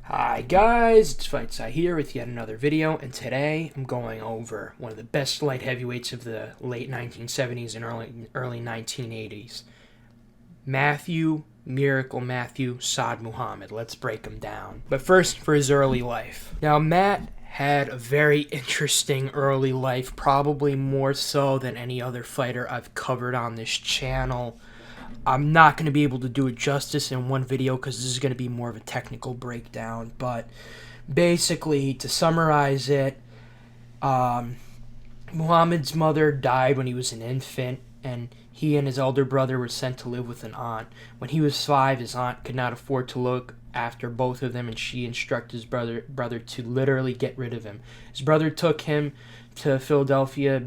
Hi guys, it's Fightsci here with yet another video, and today I'm going over one of the best light heavyweights of the late 1970s and early 1980s. Miracle Matthew Saad Muhammed. Let's break him down. But first, for his early life. Now, Matt had a very interesting early life, probably more so than any other fighter I've covered on this channel. I'm not going to be able to do it justice in one video because this is going to be more of a technical breakdown. But basically, to summarize it, Muhammad's mother died when he was an infant, and he and his elder brother were sent to live with an aunt. When he was 5, his aunt could not afford to look after both of them, and she instructed his brother to literally get rid of him. His brother took him to Philadelphia's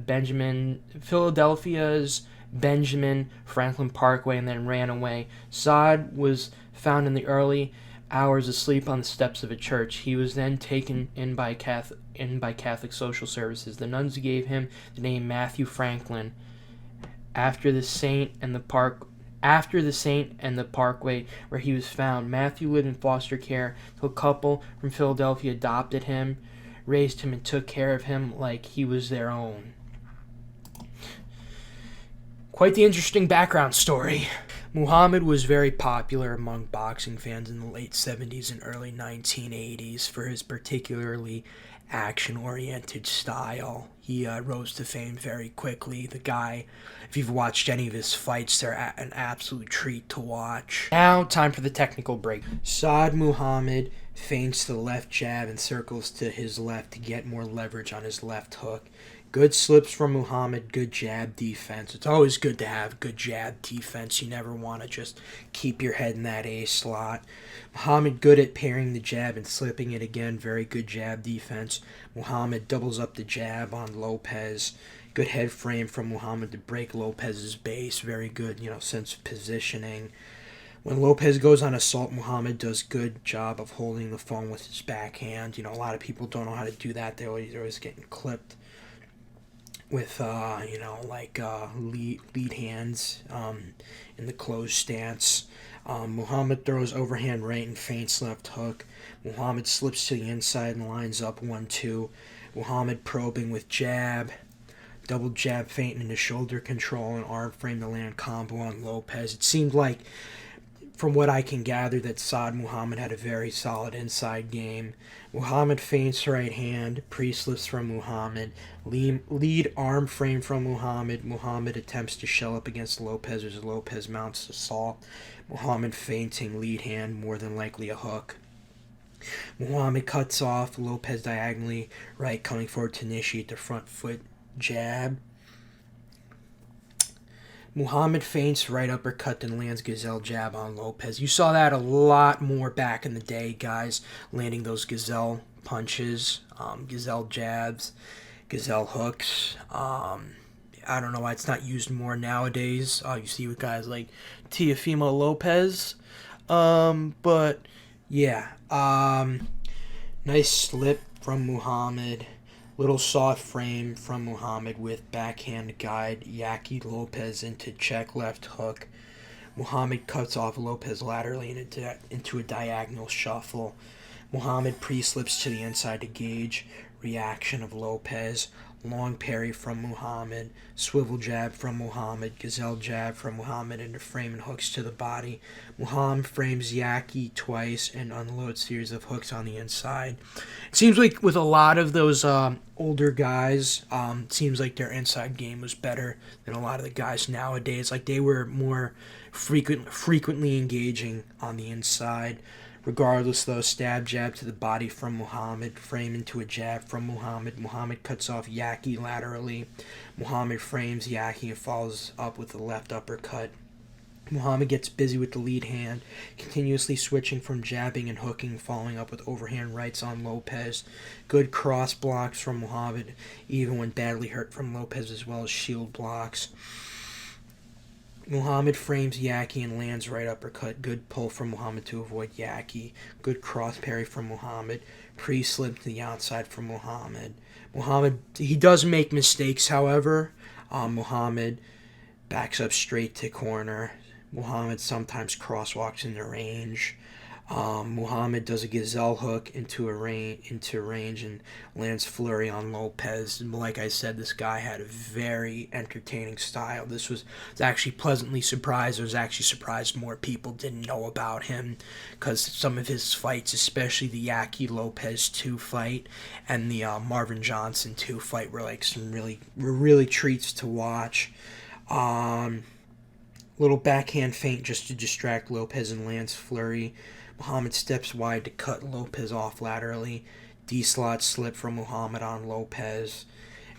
Benjamin Franklin Parkway and then ran away. Saad was found in the early hours asleep on the steps of a church. He was then taken in by Catholic Social Services. The nuns gave him the name Matthew Franklin after the saint and the parkway where he was found. Matthew lived in foster care till a couple from Philadelphia adopted him, raised him, and took care of him like he was their own. Quite the interesting background story. Muhammad was very popular among boxing fans in the late 70s and early 1980s for his particularly action-oriented style. He rose to fame very quickly. The guy, if you've watched any of his fights, they're an absolute treat to watch. Now, time for the technical break. Saad Muhammad feints the left jab and circles to his left to get more leverage on his left hook. Good slips from Muhammad, good jab defense. It's always good to have good jab defense. You never want to just keep your head in that A slot. Muhammad good at pairing the jab and slipping it again. Very good jab defense. Muhammad doubles up the jab on Lopez. Good head frame from Muhammad to break Lopez's base. Very good, sense of positioning. When Lopez goes on assault, Muhammad does good job of holding the phone with his backhand. A lot of people don't know how to do that. They're always getting clipped with lead hands in the closed stance. Muhammad throws overhand right and feints left hook. Muhammad slips to the inside and lines up 1-2. Muhammad probing with jab, double jab feint into shoulder control and arm frame to land combo on Lopez. It seemed like, from what I can gather, that Saad Muhammad had a very solid inside game. Muhammad feints right hand, pre-slips from Muhammad, lead arm frame from Muhammad. Muhammad attempts to shell up against Lopez as Lopez mounts assault. Muhammad feinting lead hand, more than likely a hook. Muhammad cuts off Lopez diagonally right, coming forward to initiate the front foot jab. Muhammad feints right uppercut and lands gazelle jab on Lopez. You saw that a lot more back in the day, guys, landing those gazelle punches, gazelle jabs, gazelle hooks. I don't know why it's not used more nowadays. You see with guys like Teofimo Lopez. But yeah, nice slip from Muhammad. Little soft frame from Muhammad with backhand guide Yaki Lopez into check left hook. Muhammad cuts off Lopez laterally into a diagonal shuffle. Muhammad pre-slips to the inside to gauge reaction of Lopez. Long parry from Muhammad. Swivel jab from Muhammad. Gazelle jab from Muhammad into frame and hooks to the body. Muhammad frames Yaki twice and unloads series of hooks on the inside. It seems like with a lot of those older guys, it seems like their inside game was better than a lot of the guys nowadays. Like, they were more frequently engaging on the inside. Regardless, though, stab jab to the body from Muhammad, frame into a jab from Muhammad. Muhammad cuts off Yaki laterally. Muhammad frames Yaki and follows up with a left uppercut. Muhammad gets busy with the lead hand, continuously switching from jabbing and hooking, following up with overhand rights on Lopez. Good cross blocks from Muhammad, even when badly hurt from Lopez, as well as shield blocks. Muhammad frames Yaki and lands right uppercut. Good pull from Muhammad to avoid Yaki. Good cross parry from Muhammad. Pre-slip to the outside from Muhammad. He does make mistakes, however. Muhammad backs up straight to corner. Muhammad sometimes crosswalks into range. Muhammad does a gazelle hook into range and lands flurry on Lopez. And like I said, this guy had a very entertaining style. Was actually pleasantly surprised. I was actually surprised more people didn't know about him, because some of his fights, especially the Yaki Lopez 2 fight and the Marvin Johnson 2 fight, were like some really treats to watch. Little backhand feint just to distract Lopez and lands flurry. Muhammad steps wide to cut Lopez off laterally. D-slot slip from Muhammad on Lopez.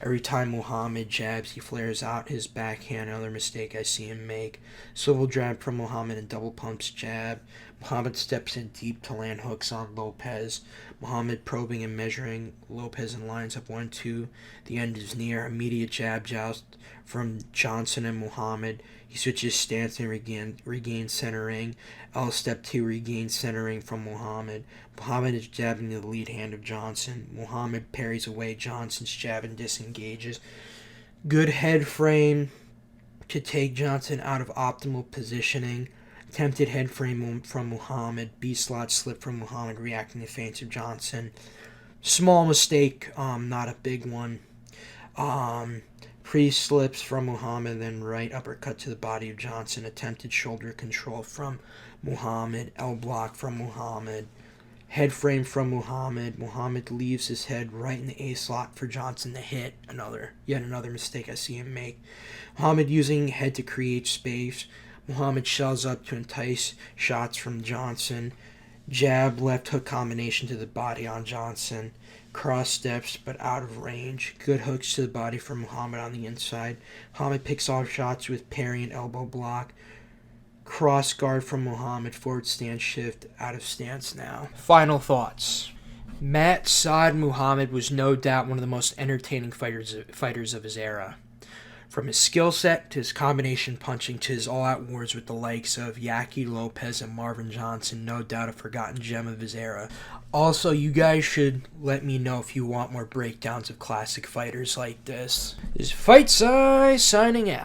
Every time Muhammad jabs, he flares out his backhand, another mistake I see him make. Swivel jab from Muhammad and double pumps jab. Muhammad steps in deep to land hooks on Lopez. Muhammad probing and measuring Lopez and lines up 1-2. The end is near. Immediate jab joust from Johnson and Muhammad. He switches stance and regains centering. L step 2 regains centering from Muhammad. Muhammad is jabbing the lead hand of Johnson. Muhammad parries away Johnson's jab and disengages. Good head frame to take Johnson out of optimal positioning. Attempted head frame from Muhammad. B-slot slip from Muhammad, reacting to feints of Johnson. Small mistake, not a big one. Pre-slips from Muhammad, then right uppercut to the body of Johnson. Attempted shoulder control from Muhammad. L-block from Muhammad. Head frame from Muhammad. Muhammad leaves his head right in the A-slot for Johnson to hit. Yet another mistake I see him make. Muhammad using head to create space. Muhammad shells up to entice shots from Johnson. Jab, left hook combination to the body on Johnson. Cross steps, but out of range. Good hooks to the body from Muhammad on the inside. Muhammad picks off shots with parry and elbow block. Cross guard from Muhammad. Forward stance shift. Out of stance now. Final thoughts. Saad Muhammed was no doubt one of the most entertaining fighters of his era. From his skill set to his combination punching to his all-out wars with the likes of Yaki Lopez and Marvin Johnson, no doubt a forgotten gem of his era. Also, you guys should let me know if you want more breakdowns of classic fighters like this. This is Fightsci signing out.